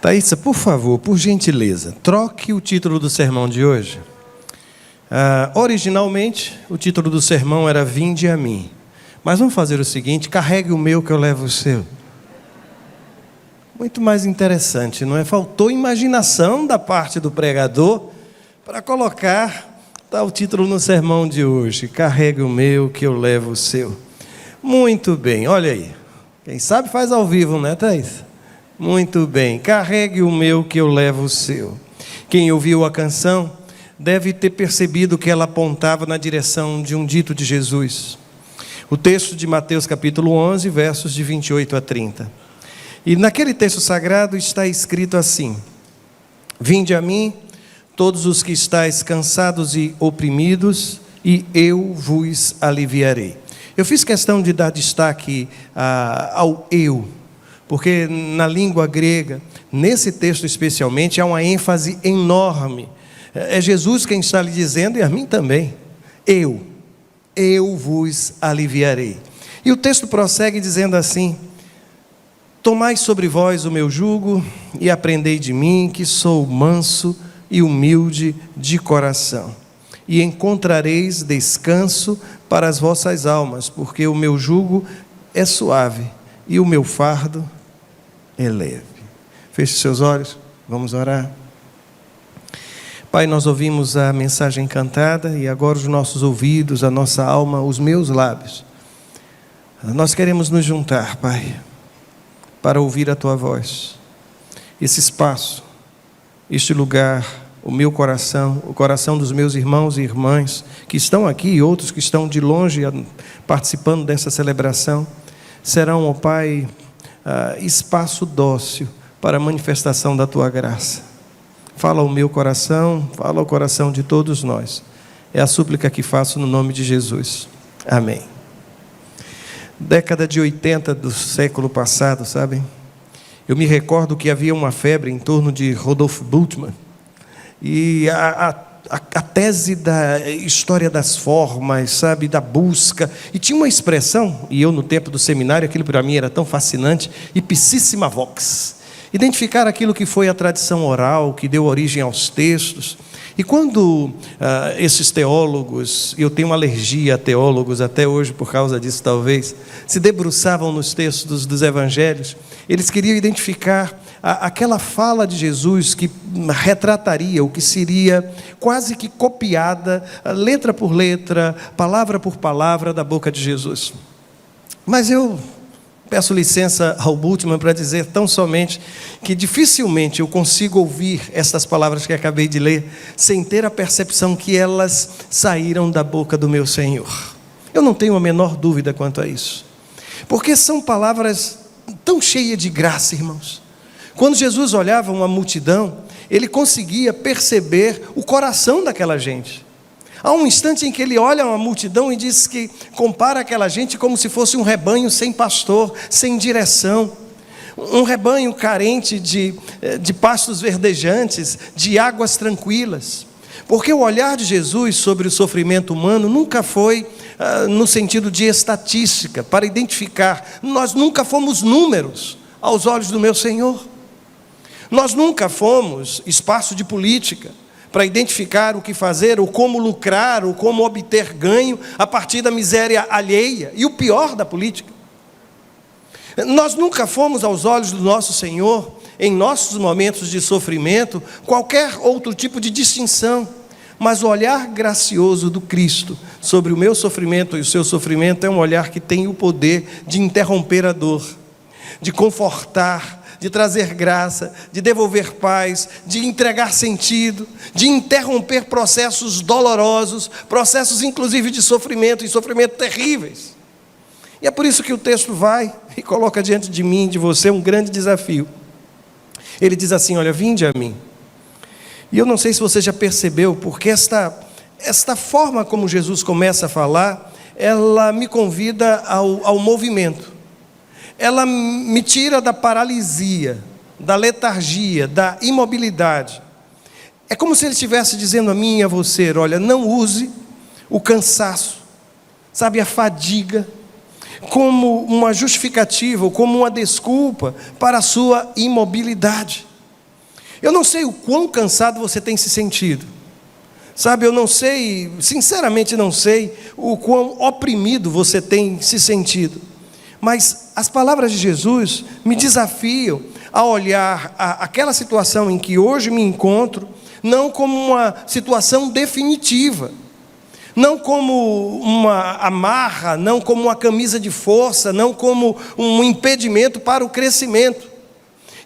Thaísa, por favor, por gentileza, troque o título do sermão de hoje. Originalmente, o título do sermão era Vinde a mim. Mas vamos fazer o seguinte: carregue o meu que eu levo o seu. Muito mais interessante, não é? Faltou imaginação da parte do pregador para colocar tal título no sermão de hoje. Carregue o meu que eu levo o seu. Muito bem, olha aí. Quem sabe faz ao vivo, né, Thaís? Muito bem, carregue o meu que eu levo o seu. Quem ouviu a canção deve ter percebido que ela apontava na direção de um dito de Jesus. O texto de Mateus capítulo 11, versos de 28 a 30. E naquele texto sagrado está escrito assim: Vinde a mim, todos os que estáis cansados e oprimidos, e eu vos aliviarei. Eu fiz questão de dar destaque ao eu, porque na língua grega, nesse texto especialmente, há uma ênfase enorme. É Jesus quem está lhe dizendo, e a mim também: eu vos aliviarei. E o texto prossegue dizendo assim: Tomai sobre vós o meu jugo e aprendei de mim, que sou manso e humilde de coração, e encontrareis descanso para as vossas almas, porque o meu jugo é suave e o meu fardo é leve. Feche seus olhos, vamos orar. Pai, nós ouvimos a mensagem cantada e agora os nossos ouvidos, a nossa alma, os meus lábios, nós queremos nos juntar, Pai, para ouvir a Tua voz. Esse espaço, este lugar, o meu coração, o coração dos meus irmãos e irmãs que estão aqui e outros que estão de longe participando dessa celebração, serão, ó Pai, espaço dócil para a manifestação da Tua graça. Fala ao meu coração, fala ao coração de todos nós. É a súplica que faço no nome de Jesus. Amém. Década de 80 do século passado, sabem? Eu me recordo que havia uma febre em torno de Rudolf Bultmann. E a tese da história das formas, sabe, da busca. E tinha uma expressão, e eu no tempo do seminário, aquilo para mim era tão fascinante: ipsissima vox. Identificar aquilo que foi a tradição oral, que deu origem aos textos. E quando esses teólogos, eu tenho uma alergia a teólogos até hoje por causa disso talvez, se debruçavam nos textos dos evangelhos, eles queriam identificar aquela fala de Jesus que retrataria o que seria quase que copiada, letra por letra, palavra por palavra da boca de Jesus. Mas eu peço licença ao Bultmann para dizer tão somente que dificilmente eu consigo ouvir estas palavras que acabei de ler sem ter a percepção que elas saíram da boca do meu Senhor. Eu não tenho a menor dúvida quanto a isso, porque são palavras tão cheias de graça, irmãos. Quando Jesus olhava uma multidão, ele conseguia perceber o coração daquela gente. Há um instante em que ele olha uma multidão e diz que compara aquela gente como se fosse um rebanho sem pastor, sem direção. Um rebanho carente de pastos verdejantes, de águas tranquilas. Porque o olhar de Jesus sobre o sofrimento humano nunca foi no sentido de estatística, para identificar. Nós nunca fomos números aos olhos do meu Senhor. Nós nunca fomos espaço de política, para identificar o que fazer, ou como lucrar, ou como obter ganho a partir da miséria alheia, e o pior da política. Nós nunca fomos aos olhos do nosso Senhor, em nossos momentos de sofrimento, qualquer outro tipo de distinção, mas o olhar gracioso do Cristo sobre o meu sofrimento e o seu sofrimento é um olhar que tem o poder de interromper a dor, de confortar, de trazer graça, de devolver paz, de entregar sentido, de interromper processos dolorosos, processos inclusive de sofrimento, e sofrimento terríveis. E é por isso que o texto vai e coloca diante de mim, de você, um grande desafio. Ele diz assim: olha, vinde a mim. E eu não sei se você já percebeu, porque esta forma como Jesus começa a falar, ela me convida ao movimento. Ela me tira da paralisia, da letargia, da imobilidade. É como se ele estivesse dizendo a mim e a você: olha, não use o cansaço, sabe, a fadiga, como uma justificativa, ou como uma desculpa para a sua imobilidade. Eu não sei o quão cansado você tem se sentido. Sabe, eu não sei, sinceramente não sei o quão oprimido você tem se sentido. Mas as palavras de Jesus me desafiam a olhar aquela situação em que hoje me encontro, não como uma situação definitiva, não como uma amarra, não como uma camisa de força, não como um impedimento para o crescimento.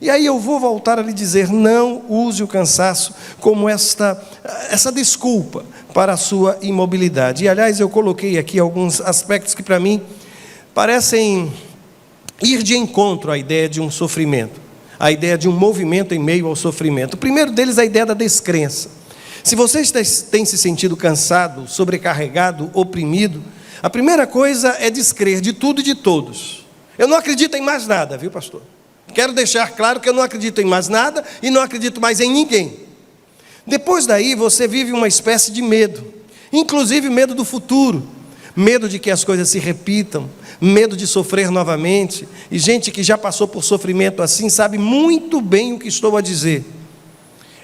E aí eu vou voltar a lhe dizer, não use o cansaço como essa desculpa para a sua imobilidade. E aliás, eu coloquei aqui alguns aspectos que para mim parecem ir de encontro à ideia de um sofrimento, à ideia de um movimento em meio ao sofrimento. O primeiro deles é a ideia da descrença. Se você tem se sentido cansado, sobrecarregado, oprimido, a primeira coisa é descrer de tudo e de todos. Eu não acredito em mais nada, viu, pastor? Quero deixar claro que eu não acredito em mais nada e não acredito mais em ninguém. Depois daí você vive uma espécie de medo, inclusive medo do futuro, medo de que as coisas se repitam, medo de sofrer novamente. E gente que já passou por sofrimento assim sabe muito bem o que estou a dizer.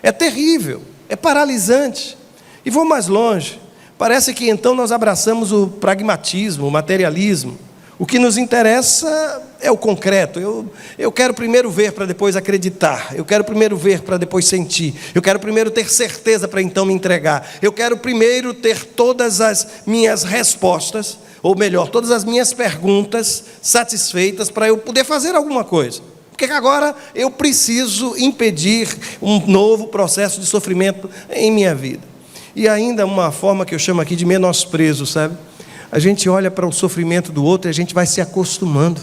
É terrível, é paralisante. E vou mais longe, parece que então nós abraçamos o pragmatismo, o materialismo. O que nos interessa é o concreto. Eu quero primeiro ver para depois acreditar. Eu quero primeiro ver para depois sentir. Eu quero primeiro ter certeza para então me entregar. Eu quero primeiro ter todas as minhas respostas, ou melhor, todas as minhas perguntas satisfeitas para eu poder fazer alguma coisa. Porque agora eu preciso impedir um novo processo de sofrimento em minha vida. E ainda uma forma que eu chamo aqui de menosprezo, sabe? A gente olha para o sofrimento do outro e a gente vai se acostumando.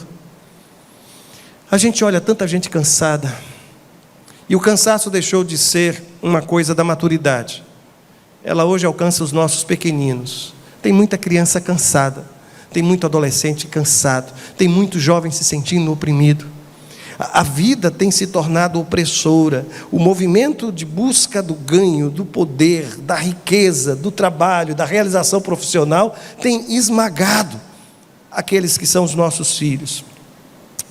A gente olha tanta gente cansada. E o cansaço deixou de ser uma coisa da maturidade. Ela hoje alcança os nossos pequeninos. Tem muita criança cansada. Tem muito adolescente cansado. Tem muito jovem se sentindo oprimido. A vida tem se tornado opressora. O movimento de busca do ganho, do poder, da riqueza, do trabalho, da realização profissional tem esmagado aqueles que são os nossos filhos.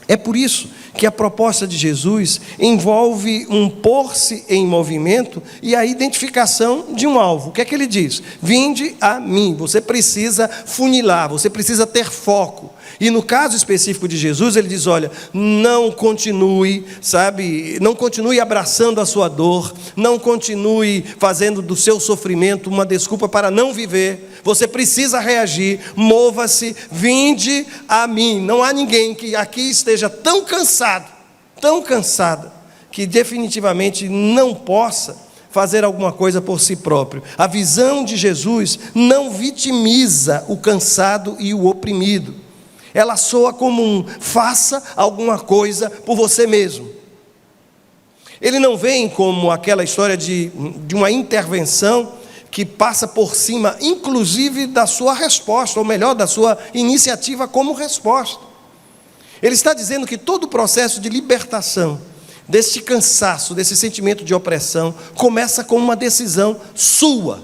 É por isso que a proposta de Jesus envolve um pôr-se em movimento e a identificação de um alvo. O que é que ele diz? Vinde a mim. Você precisa funilar, você precisa ter foco. E no caso específico de Jesus, ele diz, olha, não continue, sabe, não continue abraçando a sua dor, não continue fazendo do seu sofrimento uma desculpa para não viver. Você precisa reagir, mova-se, vinde a mim. Não há ninguém que aqui esteja tão cansada, que definitivamente não possa fazer alguma coisa por si próprio. A visão de Jesus não vitimiza o cansado e o oprimido. Ela soa como um faça alguma coisa por você mesmo. Ele não vem como aquela história de uma intervenção que passa por cima, inclusive, da sua resposta, ou melhor, da sua iniciativa como resposta. Ele está dizendo que todo o processo de libertação, deste cansaço, desse sentimento de opressão, começa com uma decisão sua,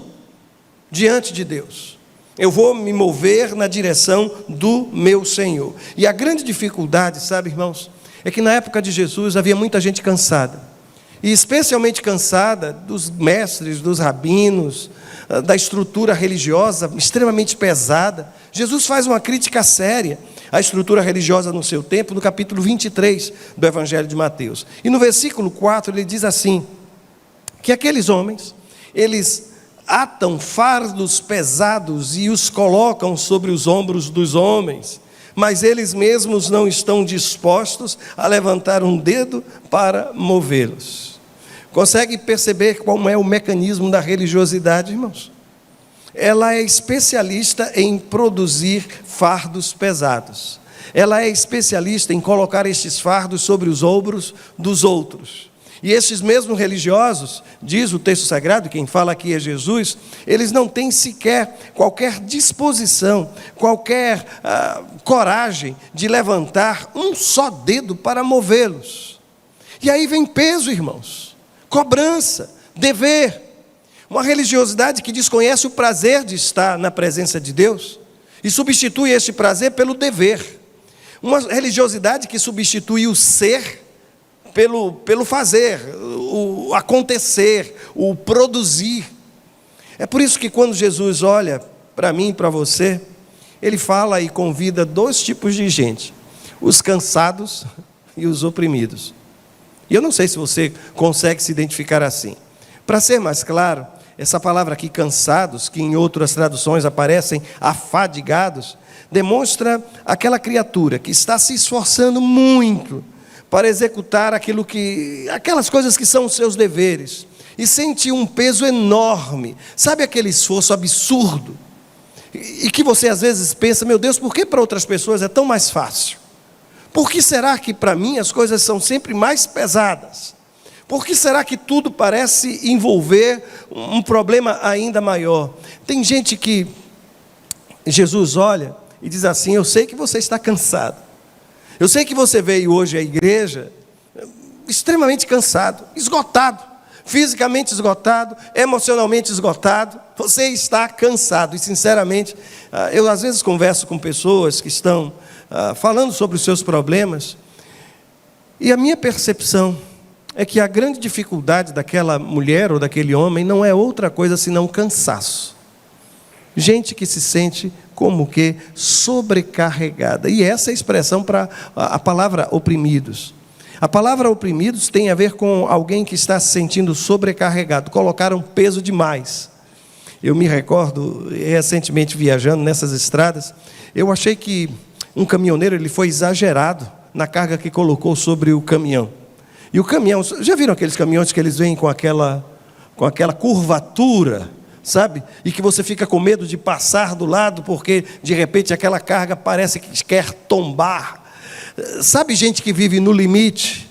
diante de Deus. Eu vou me mover na direção do meu Senhor. E a grande dificuldade, sabe, irmãos, é que na época de Jesus havia muita gente cansada. E especialmente cansada dos mestres, dos rabinos, da estrutura religiosa extremamente pesada. Jesus faz uma crítica séria à estrutura religiosa no seu tempo, no capítulo 23 do Evangelho de Mateus. E no versículo 4 ele diz assim, que aqueles homens, eles atam fardos pesados e os colocam sobre os ombros dos homens, mas eles mesmos não estão dispostos a levantar um dedo para movê-los. Consegue perceber qual é o mecanismo da religiosidade, irmãos? Ela é especialista em produzir fardos pesados. Ela é especialista em colocar estes fardos sobre os ombros dos outros. E esses mesmos religiosos, diz o texto sagrado, quem fala aqui é Jesus, eles não têm sequer qualquer disposição, qualquer coragem de levantar um só dedo para movê-los. E aí vem peso, irmãos, cobrança, dever, uma religiosidade que desconhece o prazer de estar na presença de Deus e substitui este prazer pelo dever, uma religiosidade que substitui o ser pelo fazer, o acontecer, o produzir. É por isso que quando Jesus olha para mim e para você, Ele fala e convida dois tipos de gente: os cansados e os oprimidos. E eu não sei se você consegue se identificar assim. Para ser mais claro, essa palavra aqui, cansados, que em outras traduções aparecem afadigados, demonstra aquela criatura que está se esforçando muito para executar aquelas coisas que são os seus deveres, e sente um peso enorme. Sabe aquele esforço absurdo? E que você às vezes pensa: meu Deus, por que para outras pessoas é tão mais fácil? Por que será que para mim as coisas são sempre mais pesadas? Por que será que tudo parece envolver um problema ainda maior? Tem gente que Jesus olha e diz assim: eu sei que você está cansado. Eu sei que você veio hoje à igreja extremamente cansado, esgotado, fisicamente esgotado, emocionalmente esgotado. Você está cansado. E sinceramente, eu às vezes converso com pessoas que estão falando sobre os seus problemas, e a minha percepção é que a grande dificuldade daquela mulher ou daquele homem não é outra coisa senão cansaço. Gente que se sente como que sobrecarregada. E essa é a expressão para a palavra oprimidos. A palavra oprimidos tem a ver com alguém que está se sentindo sobrecarregado, colocaram peso demais. Eu me recordo, recentemente viajando nessas estradas, eu achei que um caminhoneiro ele foi exagerado na carga que colocou sobre o caminhão. E o caminhão, já viram aqueles caminhões que eles vêm com aquela curvatura, sabe? E que você fica com medo de passar do lado, porque de repente aquela carga parece que quer tombar. Sabe gente que vive no limite,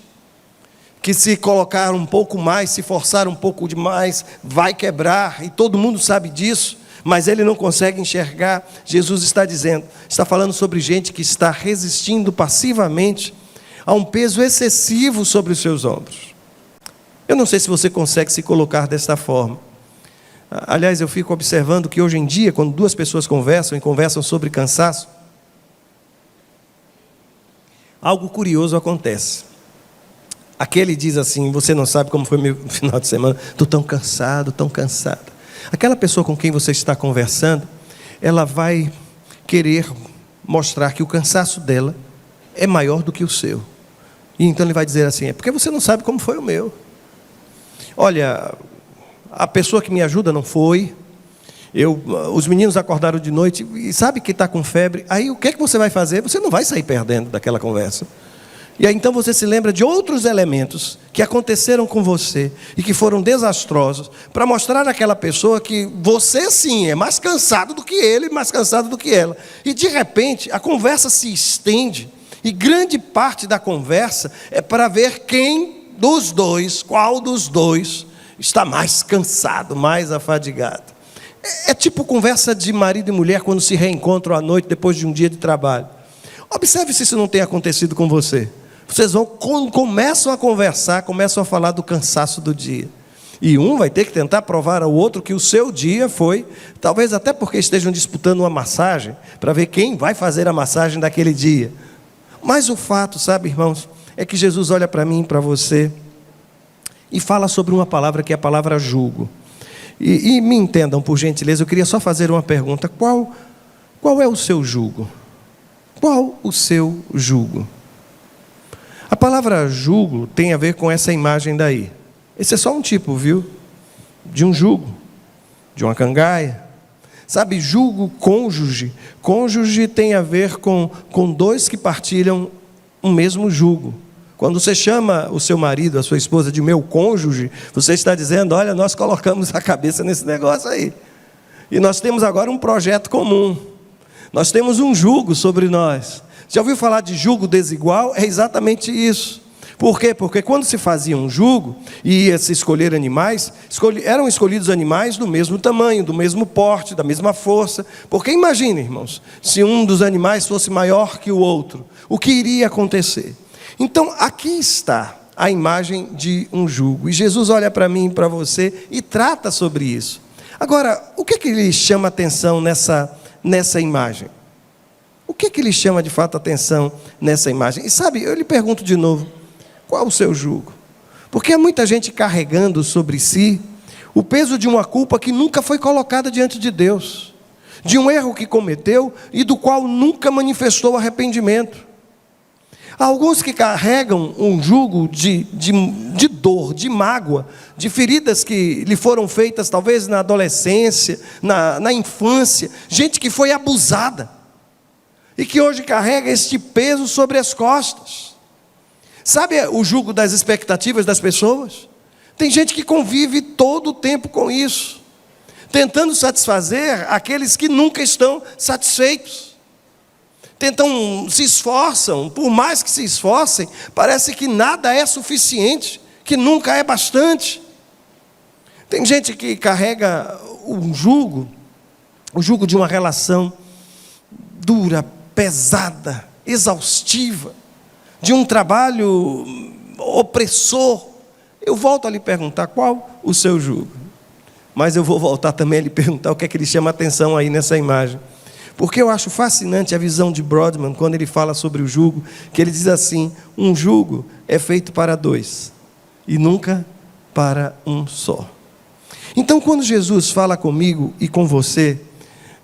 que se colocar um pouco mais, se forçar um pouco demais, vai quebrar, e todo mundo sabe disso, mas ele não consegue enxergar. Jesus está falando sobre gente que está resistindo passivamente a um peso excessivo sobre os seus ombros. Eu não sei se você consegue se colocar desta forma. Aliás, eu fico observando que hoje em dia, quando duas pessoas conversam sobre cansaço, algo curioso acontece. Aquele diz assim: você não sabe como foi meu final de semana, estou tão cansado, tão cansada. Aquela pessoa com quem você está conversando, ela vai querer mostrar que o cansaço dela é maior do que o seu. E então ele vai dizer assim: é porque você não sabe como foi o meu. Olha, a pessoa que me ajuda não foi. Os meninos acordaram de noite e sabe que está com febre. Aí o que é que você vai fazer? Você não vai sair perdendo daquela conversa. E aí então você se lembra de outros elementos que aconteceram com você e que foram desastrosos, para mostrar àquela pessoa que você sim é mais cansado do que ele, mais cansado do que ela. E de repente a conversa se estende, e grande parte da conversa é para ver qual dos dois está mais cansado, mais afadigado. É tipo conversa de marido e mulher quando se reencontram à noite depois de um dia de trabalho. Observe se isso não tem acontecido com você. Vocês começam a conversar, começam a falar do cansaço do dia. E um vai ter que tentar provar ao outro que o seu dia foi, talvez até porque estejam disputando uma massagem, para ver quem vai fazer a massagem daquele dia. Mas o fato, sabe, irmãos, é que Jesus olha para mim e para você e fala sobre uma palavra que é a palavra jugo. E me entendam, por gentileza, eu queria só fazer uma pergunta: qual é o seu jugo? Qual o seu jugo? A palavra jugo tem a ver com essa imagem daí. Esse é só um tipo, viu? De um jugo, de uma cangaia. Sabe, jugo, cônjuge. Cônjuge tem a ver com dois que partilham um mesmo jugo. Quando você chama o seu marido, a sua esposa de meu cônjuge, você está dizendo: olha, nós colocamos a cabeça nesse negócio aí. E nós temos agora um projeto comum. Nós temos um jugo sobre nós. Já ouviu falar de jugo desigual? É exatamente isso. Por quê? Porque quando se fazia um jugo e ia se escolher animais, eram escolhidos animais do mesmo tamanho, do mesmo porte, da mesma força. Porque imagine, irmãos, se um dos animais fosse maior que o outro, o que iria acontecer? Então, aqui está a imagem de um jugo. E Jesus olha para mim e para você e trata sobre isso. Agora, o que lhe chama atenção nessa imagem? O que lhe chama de fato atenção nessa imagem? E sabe, eu lhe pergunto de novo: qual o seu jugo? Porque há muita gente carregando sobre si o peso de uma culpa que nunca foi colocada diante de Deus, de um erro que cometeu e do qual nunca manifestou arrependimento. Há alguns que carregam um jugo de dor, de mágoa, de feridas que lhe foram feitas talvez na adolescência, na infância, gente que foi abusada e que hoje carrega este peso sobre as costas. Sabe o jugo das expectativas das pessoas? Tem gente que convive todo o tempo com isso, tentando satisfazer aqueles que nunca estão satisfeitos. Se esforçam, por mais que se esforcem, parece que nada é suficiente, que nunca é bastante. Tem gente que carrega o jugo de uma relação dura, pesada, exaustiva, de um trabalho opressor. Eu volto a lhe perguntar qual o seu jugo, mas eu vou voltar também a lhe perguntar o que é que lhe chama a atenção aí nessa imagem. Porque eu acho fascinante a visão de Brodmann, quando ele fala sobre o jugo, que ele diz assim: um jugo é feito para dois, e nunca para um só. Então, quando Jesus fala comigo e com você,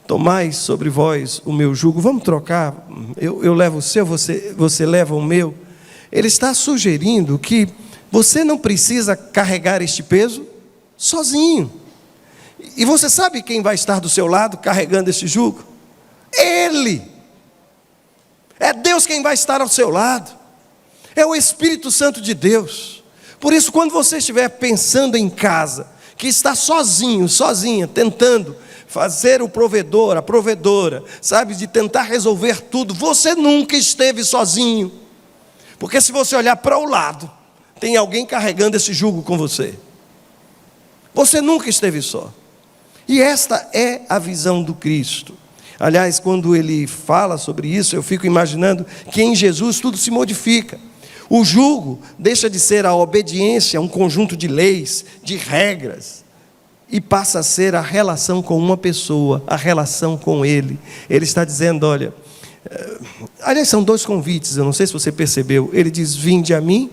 tomai sobre vós o meu jugo, vamos trocar, eu levo o seu, você leva o meu, ele está sugerindo que você não precisa carregar este peso sozinho. E você sabe quem vai estar do seu lado carregando esse jugo? Ele. É Deus quem vai estar ao seu lado. É o Espírito Santo de Deus. Por isso, quando você estiver pensando em casa, que está sozinho, sozinha, tentando fazer o provedor, a provedora, sabe, de tentar resolver tudo, você nunca esteve sozinho. Porque se você olhar para o lado, tem alguém carregando esse jugo com você. Você nunca esteve só. E esta é a visão do Cristo. Aliás, quando ele fala sobre isso, eu fico imaginando que em Jesus tudo se modifica. O jugo deixa de ser a obediência a um conjunto de leis, de regras, e passa a ser a relação com uma pessoa, a relação com Ele. Ele está dizendo, olha, aliás, são dois convites, eu não sei se você percebeu. Ele diz, vinde a mim,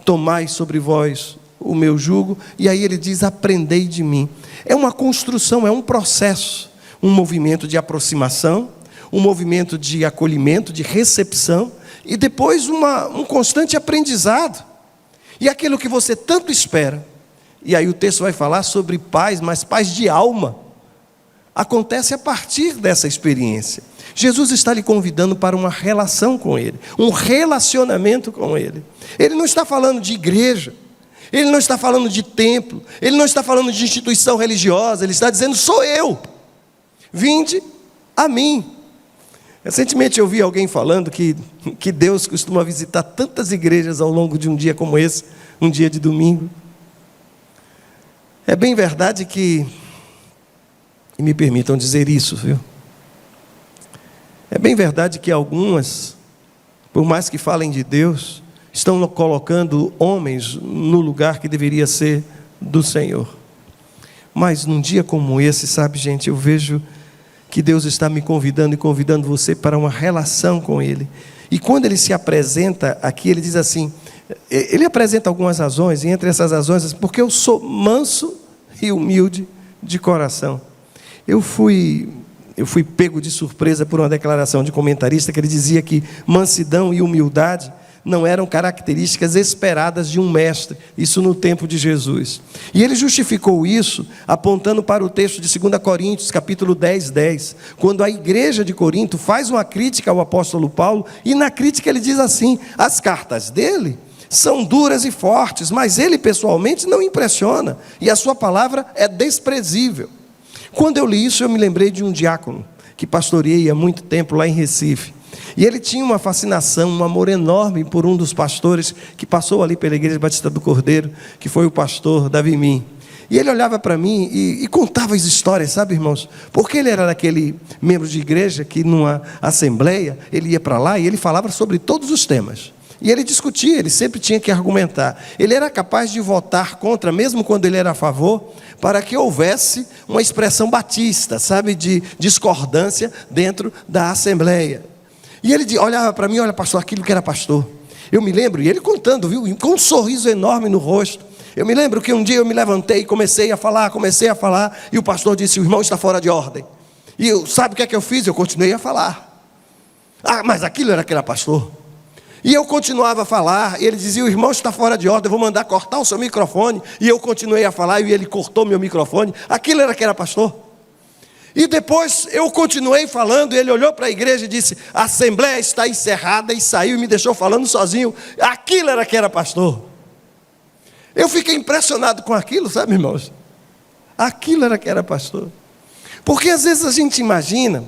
tomai sobre vós o meu jugo, e aí ele diz, aprendei de mim. É uma construção, é um processo. Um movimento de aproximação, um movimento de acolhimento, de recepção, e depois um constante aprendizado. E aquilo que você tanto espera, e aí o texto vai falar sobre paz, mas paz de alma, acontece a partir dessa experiência. Jesus está lhe convidando para uma relação com Ele, um relacionamento com Ele. Ele não está falando de igreja, Ele não está falando de templo, Ele não está falando de instituição religiosa, Ele está dizendo, sou eu. Vinde a mim. Recentemente eu vi alguém falando que Deus costuma visitar tantas igrejas ao longo de um dia como esse, um dia de domingo. É bem verdade que, e me permitam dizer isso, viu? É bem verdade que algumas, por mais que falem de Deus, estão colocando homens no lugar que deveria ser do Senhor. Mas num dia como esse, sabe, gente, eu vejo que Deus está me convidando e convidando você para uma relação com Ele. E quando Ele se apresenta aqui, Ele diz assim, Ele apresenta algumas razões, e entre essas razões, porque eu sou manso e humilde de coração. Eu fui pego de surpresa por uma declaração de comentarista que ele dizia que mansidão e humildade não eram características esperadas de um mestre, isso no tempo de Jesus. E ele justificou isso apontando para o texto de 2 Coríntios, capítulo 10, quando a igreja de Corinto faz uma crítica ao apóstolo Paulo, e na crítica ele diz assim, as cartas dele são duras e fortes, mas ele pessoalmente não impressiona, e a sua palavra é desprezível. Quando eu li isso, eu me lembrei de um diácono, que pastoreia há muito tempo lá em Recife. E ele tinha uma fascinação, um amor enorme por um dos pastores que passou ali pela Igreja Batista do Cordeiro, que foi o pastor Davi Min. E ele olhava para mim e contava as histórias, sabe, irmãos? Porque ele era daquele membro de igreja que numa assembleia, ele ia para lá e ele falava sobre todos os temas. E ele discutia, ele sempre tinha que argumentar. Ele era capaz de votar contra, mesmo quando ele era a favor, para que houvesse uma expressão batista, sabe, de discordância dentro da assembleia. E ele olhava para mim, olha pastor, aquilo que era pastor. Eu me lembro, e ele contando, viu, com um sorriso enorme no rosto. Eu me lembro que um dia eu me levantei e comecei a falar, e o pastor disse: o irmão está fora de ordem. E sabe o que é que eu fiz? Eu continuei a falar. Mas aquilo era que era pastor. E eu continuava a falar, e ele dizia: o irmão está fora de ordem, eu vou mandar cortar o seu microfone. E eu continuei a falar, e ele cortou meu microfone. Aquilo era que era pastor. E depois eu continuei falando, e ele olhou para a igreja e disse: a assembleia está encerrada, e saiu e me deixou falando sozinho. Aquilo era que era pastor. Eu fiquei impressionado com aquilo, sabe, irmãos? Aquilo era que era pastor. Porque às vezes a gente imagina,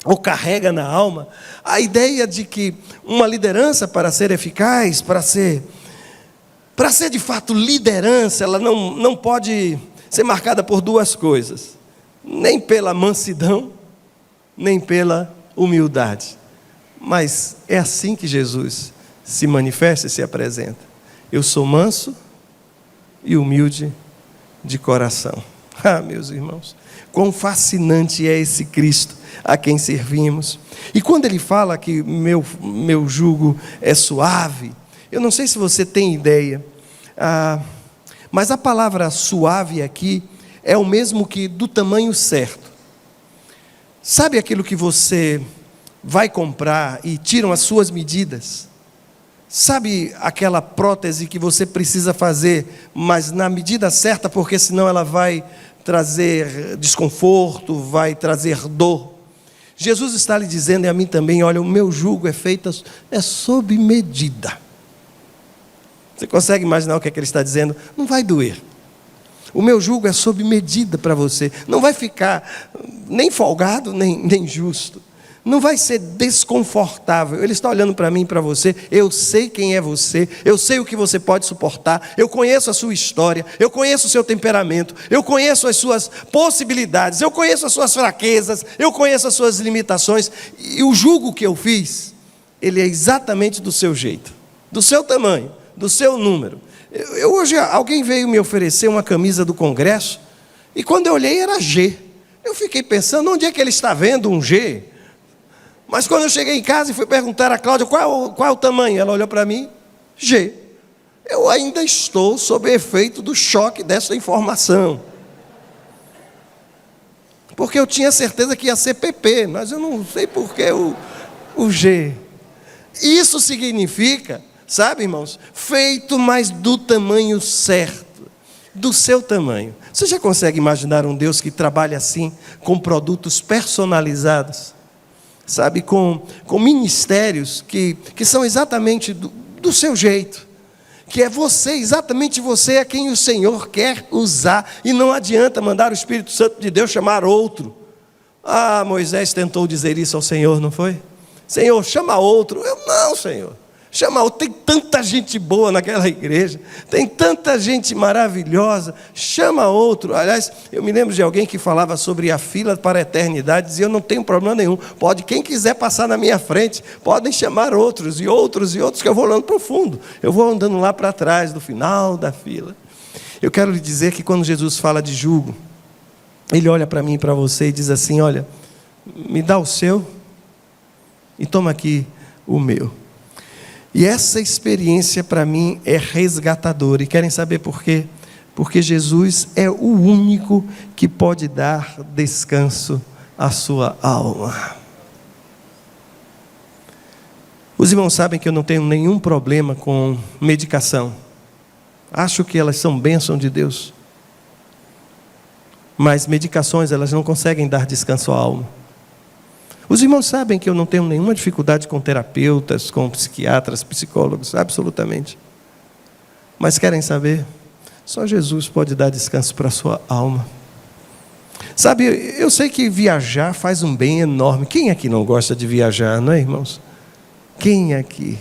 ou carrega na alma, a ideia de que uma liderança, para ser eficaz, para ser de fato liderança, ela não pode ser marcada por duas coisas: nem pela mansidão, nem pela humildade. Mas é assim que Jesus se manifesta e se apresenta: eu sou manso e humilde de coração. Meus irmãos, quão fascinante é esse Cristo a quem servimos. E quando ele fala que meu jugo é suave, eu não sei se você tem ideia, mas a palavra suave aqui é o mesmo que do tamanho certo. Sabe aquilo que você vai comprar e tiram as suas medidas? Sabe aquela prótese que você precisa fazer, mas na medida certa, porque senão ela vai trazer desconforto, vai trazer dor? Jesus está lhe dizendo, e a mim também: olha, o meu jugo é sob medida. Você consegue imaginar o que é que ele está dizendo? Não vai doer. O meu jugo é sob medida para você. Não vai ficar nem folgado, nem justo. Não vai ser desconfortável. Ele está olhando para mim e para você. Eu sei quem é você. Eu sei o que você pode suportar. Eu conheço a sua história. Eu conheço o seu temperamento. Eu conheço as suas possibilidades. Eu conheço as suas fraquezas. Eu conheço as suas limitações. E o jugo que eu fiz, ele é exatamente do seu jeito, do seu tamanho, do seu número. Hoje alguém veio me oferecer uma camisa do Congresso, e quando eu olhei era G. Eu fiquei pensando, onde é que ele está vendo um G? Mas quando eu cheguei em casa e fui perguntar a Cláudia qual é o tamanho, ela olhou para mim: G. Eu ainda estou sob efeito do choque dessa informação, porque eu tinha certeza que ia ser PP, mas eu não sei por que o G. Isso significa, sabe, irmãos, feito, mas do tamanho certo, do seu tamanho. Você já consegue imaginar um Deus que trabalha assim, com produtos personalizados? Sabe, com ministérios que são exatamente do seu jeito, que é você, exatamente você a quem o Senhor quer usar, e não adianta mandar o Espírito Santo de Deus chamar outro. Moisés tentou dizer isso ao Senhor, não foi? Senhor, chama outro. Não, Senhor, chama outro. Tem tanta gente boa naquela igreja, tem tanta gente maravilhosa, chama outro. Aliás, eu me lembro de alguém que falava sobre a fila para a eternidade, dizia: eu não tenho problema nenhum, quem quiser passar na minha frente, podem chamar outros, e outros, que eu vou olhando para o fundo, eu vou andando lá para trás, do final da fila. Eu quero lhe dizer que quando Jesus fala de jugo, ele olha para mim e para você e diz assim: olha, me dá o seu e toma aqui o meu. E essa experiência para mim é resgatadora. E querem saber por quê? Porque Jesus é o único que pode dar descanso à sua alma. Os irmãos sabem que eu não tenho nenhum problema com medicação. Acho que elas são bênção de Deus. Mas medicações, elas não conseguem dar descanso à alma. Os irmãos sabem que eu não tenho nenhuma dificuldade com terapeutas, com psiquiatras, psicólogos, absolutamente. Mas querem saber? Só Jesus pode dar descanso para a sua alma. Sabe, eu sei que viajar faz um bem enorme. Quem aqui não gosta de viajar, não é, irmãos? Quem aqui?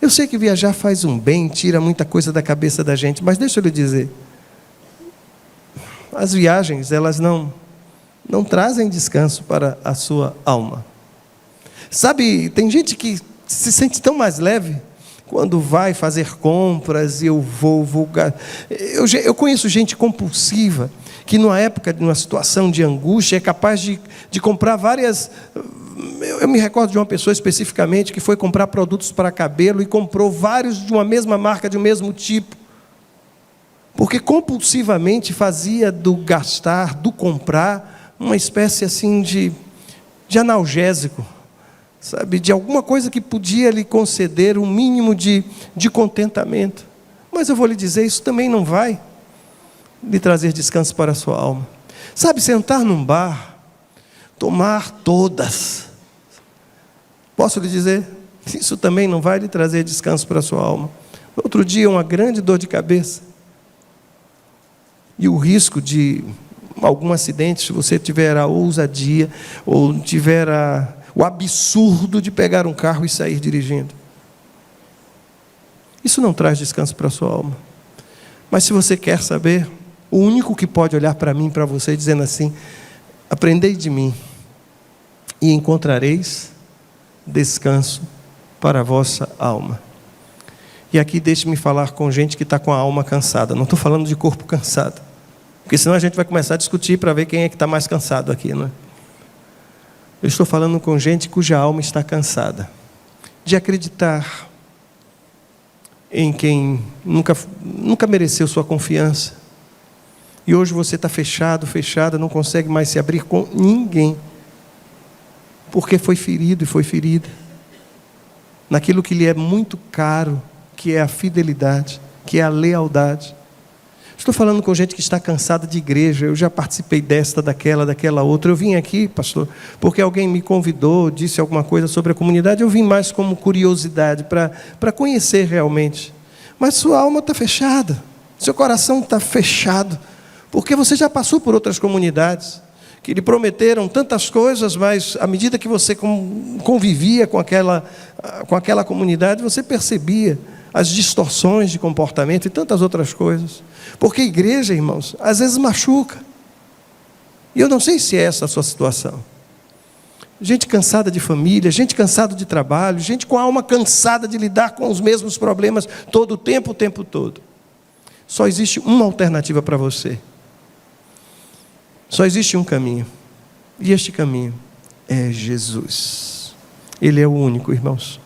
Eu sei que viajar faz um bem, tira muita coisa da cabeça da gente, mas deixa eu lhe dizer, as viagens, elas não trazem descanso para a sua alma. Sabe, tem gente que se sente tão mais leve quando vai fazer compras, eu conheço gente compulsiva, que numa época, numa situação de angústia, é capaz de comprar várias... Eu me recordo de uma pessoa especificamente que foi comprar produtos para cabelo e comprou vários de uma mesma marca, de um mesmo tipo, porque compulsivamente fazia do gastar, do comprar, uma espécie assim de analgésico, sabe, de alguma coisa que podia lhe conceder um mínimo de contentamento. Mas eu vou lhe dizer, isso também não vai lhe trazer descanso para a sua alma. Sabe, sentar num bar, tomar todas, posso lhe dizer, isso também não vai lhe trazer descanso para a sua alma. Outro dia, uma grande dor de cabeça, e o risco de algum acidente, se você tiver a ousadia, ou tiver o absurdo de pegar um carro e sair dirigindo. Isso não traz descanso para a sua alma. Mas se você quer saber, o único que pode olhar para mim, para você, dizendo assim: aprendei de mim, e encontrareis descanso para a vossa alma. E aqui deixe-me falar com gente que está com a alma cansada. Não estou falando de corpo cansado, porque senão a gente vai começar a discutir para ver quem é que está mais cansado aqui, não é? Eu estou falando com gente cuja alma está cansada de acreditar em quem nunca mereceu sua confiança. E hoje você está fechada, não consegue mais se abrir com ninguém, porque foi ferido e foi ferida naquilo que lhe é muito caro, que é a fidelidade, que é a lealdade. Estou falando com gente que está cansada de igreja. Eu já participei daquela outra. Eu vim aqui, pastor, porque alguém me convidou, disse alguma coisa sobre a comunidade. Eu vim mais como curiosidade, para conhecer realmente. Mas sua alma está fechada, seu coração está fechado, porque você já passou por outras comunidades que lhe prometeram tantas coisas, mas à medida que você convivia com aquela comunidade, você percebia as distorções de comportamento e tantas outras coisas. Porque a igreja, irmãos, às vezes machuca. E eu não sei se é essa a sua situação. Gente cansada de família, gente cansada de trabalho, gente com a alma cansada de lidar com os mesmos problemas todo o tempo todo. Só existe uma alternativa para você. Só existe um caminho. E este caminho é Jesus. Ele é o único, irmãos,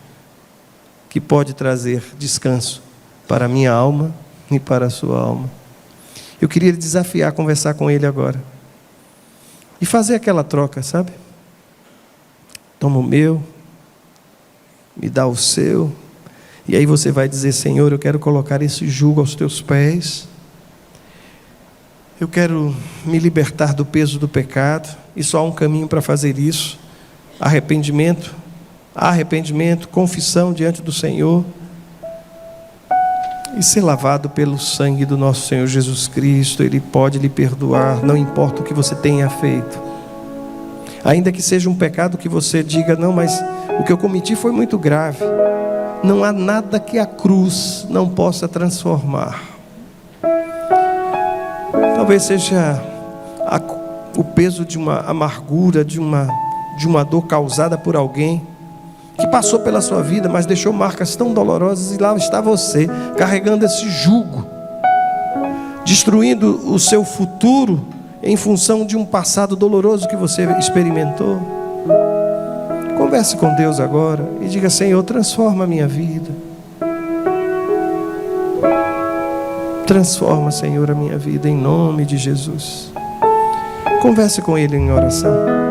que pode trazer descanso para a minha alma e para a sua alma. Eu queria lhe desafiar a conversar com Ele agora e fazer aquela troca, sabe? Toma o meu, me dá o seu, e aí você vai dizer: Senhor, eu quero colocar esse jugo aos teus pés, eu quero me libertar do peso do pecado, e só há um caminho para fazer isso: arrependimento, confissão diante do Senhor, e ser lavado pelo sangue do nosso Senhor Jesus Cristo. Ele pode lhe perdoar, não importa o que você tenha feito. Ainda que seja um pecado que você diga: não, mas o que eu cometi foi muito grave. Não há nada que a cruz não possa transformar. Talvez seja o peso de uma amargura, de uma dor causada por alguém que passou pela sua vida, mas deixou marcas tão dolorosas, e lá está você, carregando esse jugo, destruindo o seu futuro em função de um passado doloroso que você experimentou. Converse com Deus agora e diga: Senhor, transforma a minha vida. Transforma, Senhor, a minha vida, em nome de Jesus. Converse com Ele em oração.